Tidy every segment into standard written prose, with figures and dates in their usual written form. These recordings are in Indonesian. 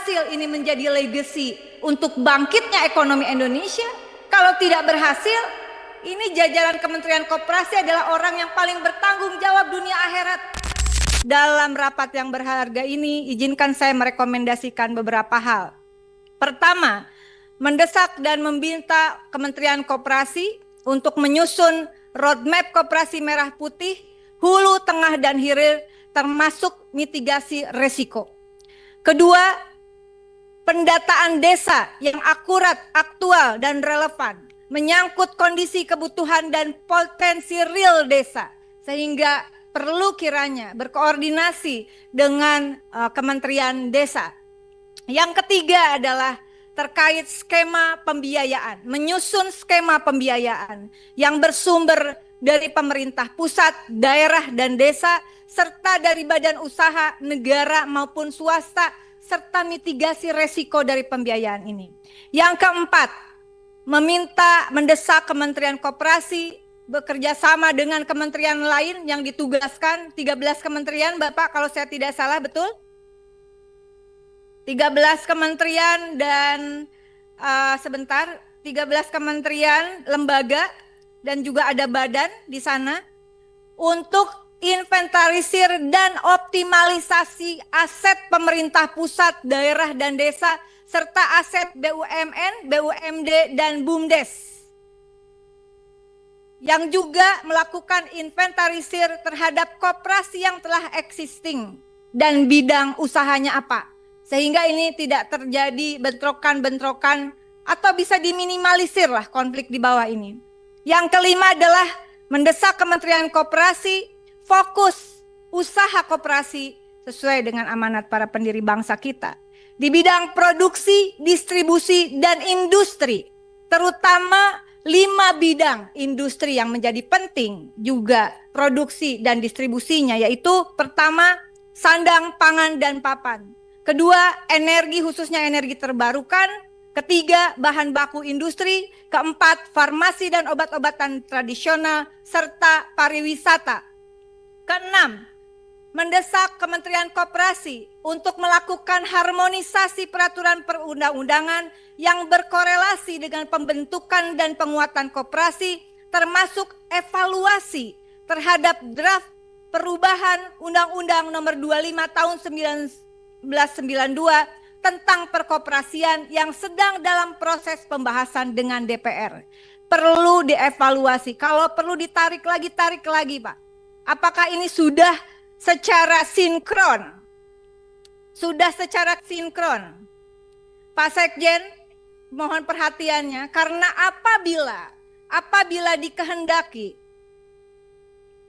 berhasil ini menjadi legacy untuk bangkitnya ekonomi Indonesia. Kalau tidak berhasil, ini jajaran Kementerian Koperasi adalah orang yang paling bertanggung jawab dunia akhirat. Dalam rapat yang berharga ini, izinkan saya merekomendasikan beberapa hal. Pertama, mendesak dan meminta Kementerian Koperasi untuk menyusun roadmap koperasi merah putih, hulu, tengah, dan hilir, termasuk mitigasi resiko. Kedua, pendataan desa yang akurat, aktual, dan relevan, menyangkut kondisi kebutuhan dan potensi real desa, sehingga perlu kiranya berkoordinasi dengan Kementerian Desa. Yang ketiga adalah terkait skema pembiayaan, menyusun skema pembiayaan yang bersumber dari pemerintah pusat, daerah, dan desa, serta dari badan usaha, negara maupun swasta, serta mitigasi resiko dari pembiayaan ini. Yang keempat, mendesak Kementerian Koperasi bekerja sama dengan kementerian lain yang ditugaskan, 13 kementerian Bapak kalau saya tidak salah, betul? 13 kementerian dan 13 kementerian, lembaga, dan juga ada badan di sana untuk inventarisir dan optimalisasi aset pemerintah pusat, daerah, dan desa, serta aset BUMN, BUMD, dan BUMDes. Yang juga melakukan inventarisir terhadap koperasi yang telah existing dan bidang usahanya apa. Sehingga ini tidak terjadi bentrokan-bentrokan atau bisa diminimalisir lah konflik di bawah ini. Yang kelima adalah mendesak Kementerian Koperasi fokus usaha koperasi sesuai dengan amanat para pendiri bangsa kita di bidang produksi, distribusi, dan industri, terutama 5 bidang industri yang menjadi penting juga produksi dan distribusinya, yaitu pertama, sandang, pangan, dan papan. Kedua, energi khususnya energi terbarukan. Ketiga, bahan baku industri. Keempat, farmasi dan obat-obatan tradisional, serta pariwisata. Keenam, mendesak Kementerian Koperasi untuk melakukan harmonisasi peraturan perundang-undangan yang berkorelasi dengan pembentukan dan penguatan koperasi, termasuk evaluasi terhadap draft perubahan Undang-Undang Nomor 25 Tahun 1992 tentang perkoperasian yang sedang dalam proses pembahasan dengan DPR. Perlu dievaluasi, kalau perlu ditarik lagi, tarik lagi, Pak. Apakah ini sudah secara sinkron? Sudah secara sinkron. Pak Sekjen, mohon perhatiannya, karena apabila dikehendaki,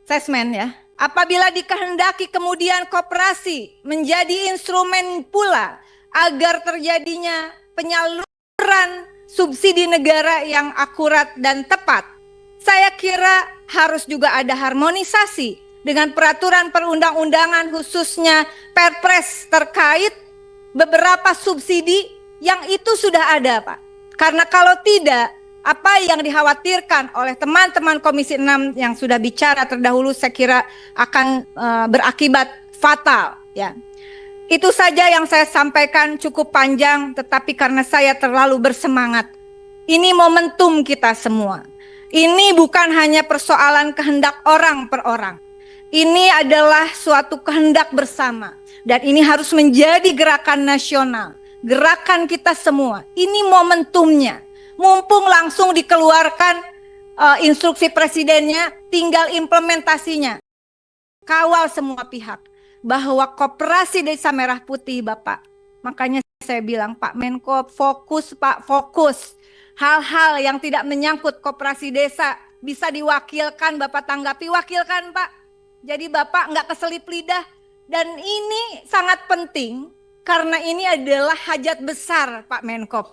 sesmen ya, apabila dikehendaki kemudian koperasi menjadi instrumen pula agar terjadinya penyaluran subsidi negara yang akurat dan tepat, saya kira harus juga ada harmonisasi dengan peraturan perundang-undangan, khususnya Perpres terkait beberapa subsidi yang itu sudah ada, Pak. Karena kalau tidak, apa yang dikhawatirkan oleh teman-teman Komisi 6 yang sudah bicara terdahulu, saya kira akan berakibat fatal, ya. Itu saja yang saya sampaikan, cukup panjang, tetapi karena saya terlalu bersemangat. Ini momentum kita semua. Ini bukan hanya persoalan kehendak orang per orang. Ini adalah suatu kehendak bersama. Dan ini harus menjadi gerakan nasional. Gerakan kita semua. Ini momentumnya. Mumpung langsung dikeluarkan instruksi presidennya, tinggal implementasinya. Kawal semua pihak. Bahwa koperasi Desa Merah Putih, Bapak. Makanya saya bilang, Pak Menko, fokus, Pak, fokus. Hal-hal yang tidak menyangkut koperasi desa bisa diwakilkan, Bapak tanggapi, wakilkan, Pak. Jadi Bapak nggak keselip lidah. Dan ini sangat penting karena ini adalah hajat besar, Pak Menko.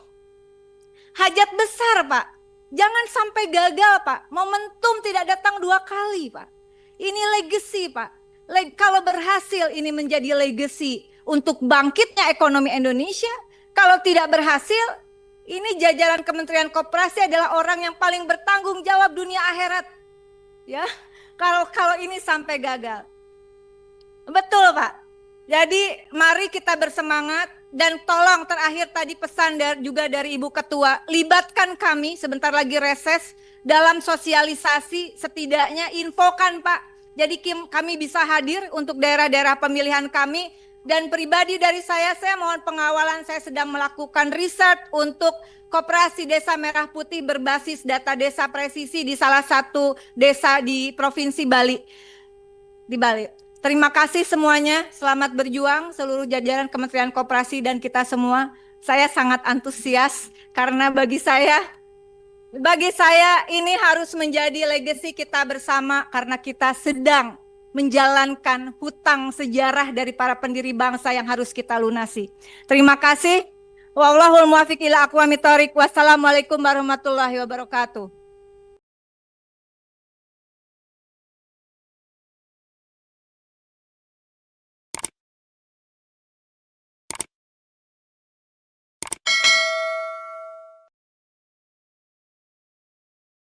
Hajat besar, Pak. Jangan sampai gagal, Pak. Momentum tidak datang 2 kali, Pak. Ini legacy, Pak. Kalau berhasil ini menjadi legacy untuk bangkitnya ekonomi Indonesia. Kalau tidak berhasil, ini jajaran Kementerian Koperasi adalah orang yang paling bertanggung jawab dunia akhirat. Ya, kalau ini sampai gagal. Betul, Pak. Jadi mari kita bersemangat, dan tolong terakhir tadi pesan juga dari Ibu Ketua, libatkan kami sebentar lagi reses dalam sosialisasi, setidaknya infokan Pak. Jadi kami bisa hadir untuk daerah-daerah pemilihan kami. Dan pribadi dari saya mohon pengawalan, saya sedang melakukan riset untuk Koperasi Desa Merah Putih berbasis data desa presisi di salah satu desa di Provinsi Bali. Di Bali. Terima kasih semuanya, selamat berjuang seluruh jajaran Kementerian Koperasi dan kita semua. Saya sangat antusias karena bagi saya ini harus menjadi legacy kita bersama karena kita sedang menjalankan hutang sejarah dari para pendiri bangsa yang harus kita lunasi. Terima kasih. Wallahul muwaffiq ila aqwamit thoriq. Wassalamualaikum warahmatullahi wabarakatuh.